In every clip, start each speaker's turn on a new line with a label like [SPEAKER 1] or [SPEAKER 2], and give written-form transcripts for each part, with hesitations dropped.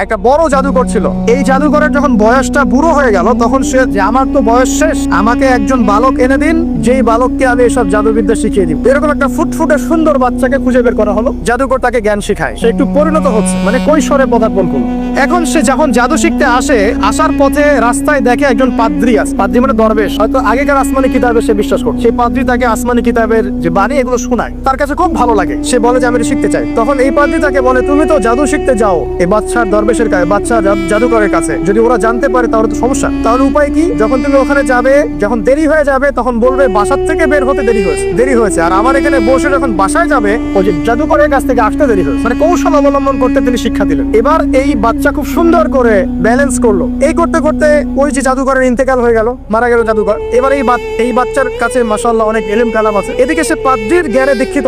[SPEAKER 1] একটা বড় জাদুকর ছিল। এই জাদুকরের যখন বয়সটা বুড়ো হয়ে গেল, তখন সে যে আমার তো বয়স শেষ, আমাকে একজন বালক এনে দিন, যেই বালককে আমি এসব জাদুবিদ্যা শিখিয়ে দিব। এরকম একটা ফুটফুটে সুন্দর বাচ্চাকে খুঁজে বের করা হলো। জাদুকর তাকে জ্ঞান শিখায়, সে একটু পরিণত হচ্ছে, মানে কৈশোরে পদার্পণ করলো। এখন সে যখন জাদু শিখতে আসে, আসার পথে রাস্তায় দেখে একজন পাদ্রী আছে। পাদ্রী মানে দরবেশ, হয়তো আগেকার আসমানি কিতাবে সে বিশ্বাস করছে। সেই পাদ্রী তাকে আসমানি কিতাবের যে বাণী এগুলো শোনায়, তার কাছে খুব ভালো লাগে। সে বলে যে আমি এটা শিখতে চাই। তখন এই পাদ্রী তাকে বলে, তুমি তো জাদু শিখতে যাও এই বাদশার দরবেশের কাছে, বাদশা জাদুকরের কাছে, যদি ওরা জানতে পারে তাহলে তো সমস্যা। তাহলে উপায় কি? যখন তুমি ওখানে যাবে, যখন দেরি হয়ে যাবে, তখন বলবে বাসার থেকে বের হতে দেরি হয়েছে, আর আমার এখানে বসে যখন বাসায় যাবে, ওই যে জাদুকরের কাছ থেকে আসতে দেরি হয়েছে। মানে কৌশল অবলম্বন করতে তিনি শিক্ষা দিলেন। এবার এই বাচ্চা খুব সুন্দর করে ব্যালেন্স করলো। এই করতে করতে ওই যে জাদুকরের ইন্তেকাল হয়ে গেল, মারা গেল জাদুকর। এবার এই বাচ্চার কাছে মাশাআল্লাহ অনেক ইলম কালাম আছে। এদিকে সে পাদ্রীর জ্ঞানে দীক্ষিত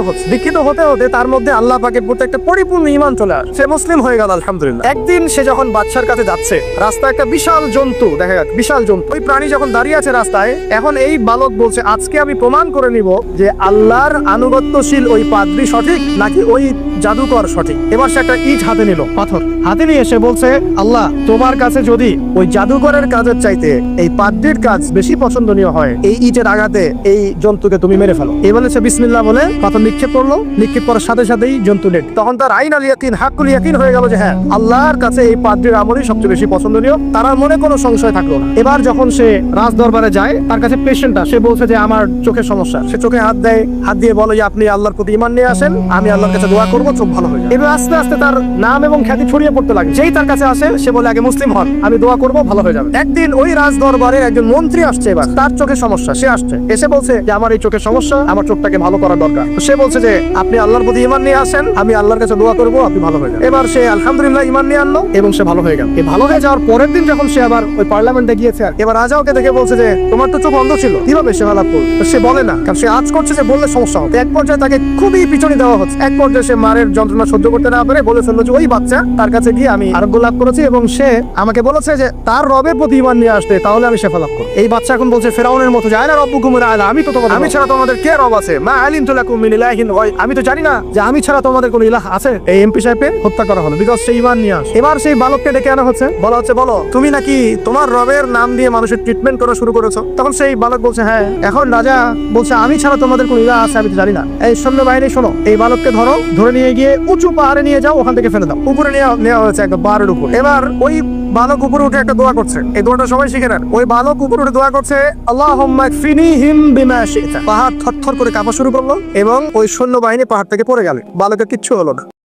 [SPEAKER 1] হতে হতে তার মধ্যে আল্লাহ পাকের প্রতি একটা পরিপূর্ণ ঈমান চলে আসে। সে মুসলিম হয়ে গেল আলহামদুলিল্লাহ। একদিন সে যখন বাচ্চার কাছে যাচ্ছে, রাস্তায় একটা বিশাল জন্তু দেখা গেল, বিশাল জন্তু। ওই প্রাণী যখন দাঁড়িয়ে আছে রাস্তায়, এখন এই বালক বলছে, আজকে আমি প্রমাণ করে নিব যে আল্লাহর আনুগত্যশীল ওই পাদ্রী সঠিক নাকি ওই জাদুকর সঠিক। এবার সে একটা ইট হাতে নিল, পাথর হাতে নিয়ে এসে বলছে, আল্লাহ তোমার কাছে যদি ওই জাদুকরের কাজের চাইতে এই পাদ্রীর কাজ বেশি পছন্দনীয় হয়, এই ইটের আঘাতে এই জন্তুকে তুমি মেরে ফেলো। এই বলেছে বিসমিল্লাহ বলে পাথর নিক্ষেপ করলো। নিক্ষেপ করার সাথে সাথেই জন্তু নেট। তখন তার আইন আল ইয়াকিন, হাক্কুল ইয়াকিন হয়ে গেল যে হ্যাঁ, আল্লাহর কাছে এই পাদ্রীর আমলই সবচেয়ে বেশি পছন্দনীয়। তার মনে কোনো সংশয় থাকলো না। এবার যখন সে রাজ দরবারে যায়, তার কাছে পেশেন্টটা, সে বলছে যে আমার চোখের সমস্যা। সে চোখে হাত দেয়, হাত দিয়ে বলে যে আপনি আল্লাহর প্রতি ঈমান নিয়ে আসেন, আমি আল্লাহর কাছে দোয়া করবো, চোখ ভালো হয়ে যাবে। এবার আস্তে আস্তে তার নাম এবং খ্যাতি ছড়িয়ে পড়তে লাগে। যেই তার কাছে আসে, সে বলে আগে মুসলিম হন, আমি দোয়া করবো, ভালো হয়ে যাবে। একদিন ওই রাজ দরবারের একজন মন্ত্রী আসছে, এবার তার চোখের সমস্যা। সে আসছে, এসে বলছে যে আমার এই চোখের সমস্যা, আমার চোখটাকে ভালো করার দরকার। সে বলছে যে আপনি আল্লাহর প্রতি ঈমান নিয়ে আসেন, আমি আল্লাহর কাছে দোয়া করবো, আপনি ভালো হয়ে যাবেন। এবার সে আলহামদুলিল্লাহ ঈমান নিয়ে আনলো এবং সে ভালো হয়ে গেল। এই ভালো হয়ে যাওয়ার পরের দিন যখন সে আবার ওই পার্লামেন্টে গিয়েছে, এবার রাজা ওকে দেখে বলছে যে তোমার তো চোখ অন্ধ ছিল, কিভাবে সেবা লাভ করলো? সে বলে না, কারণ সে আজ করছে যে বললে সমস্যা হবে। এক পর্যায়ে তাকে খুবই পিছনে দেওয়া হচ্ছে। এক পর্যায়ে সে মারের যন্ত্রণা সহ্য করতে না পারে বলে ফেললো যে ওই বাচ্চা, তার কাছে গিয়ে আমি আরোগ্য লাভ করেছি এবং সে আমাকে বলেছে যে তার রবের প্রতি ঈমান নিয়ে আসতে, তাহলে আমি শেফা লাভ করব। এই বাচ্চা এখন বলছে ফেরাউনের মতো, যায় না রব্বুকুমুল আ'লা, আমি তো তোমাদের, আমি ছাড়া তোমাদের কে রব আছে? মা আলিমতু লাকুম মিন ইলাহিন গায়র, আমি তো জানি না যে আমি ছাড়া তোমাদের কোনো ইলাহ আছে। এই এমপি সাহেবকে হত্যা করা হলো বিকজ সে ঈমান নিয়ে আসে। এবার সেই বালককে ডেকে আনা হচ্ছে, বলা হচ্ছে বলো তুমি নাকি তোমার রবের নাম দিয়ে মানুষের ট্রিটমেন্ট করা শুরু করেছো? তখন সেই বালক বলছে হ্যাঁ। এখন রাজা বলছে আমি ছাড়া তোমাদের কোনো ইলাহ আছে আমি তো জানি না। এই সৈন্যবাহিনী শোনো, এই বালককে ধরে নিয়ে গিয়ে উঁচু পাহাড়ে নিয়ে যাও, ওখান থেকে ফেলে দাও। উপরে নেওয়া হয়েছে একদম পাহাড়ের উপর। এবার ওই বালক উপরে উঠে একটা দোয়া করছে। এই দোয়াটা সবাই শিখে নেন। ওই বালক উপরে উঠে দোয়া করছে, আল্লাহুম্মা কফিনিহিম বিমা শি'তা। পাহাড় থরথর করে কাঁপা শুরু করলো এবং ওই সৈন্যবাহিনী পাহাড় থেকে পড়ে গেল। বালকের কিচ্ছু হলো না।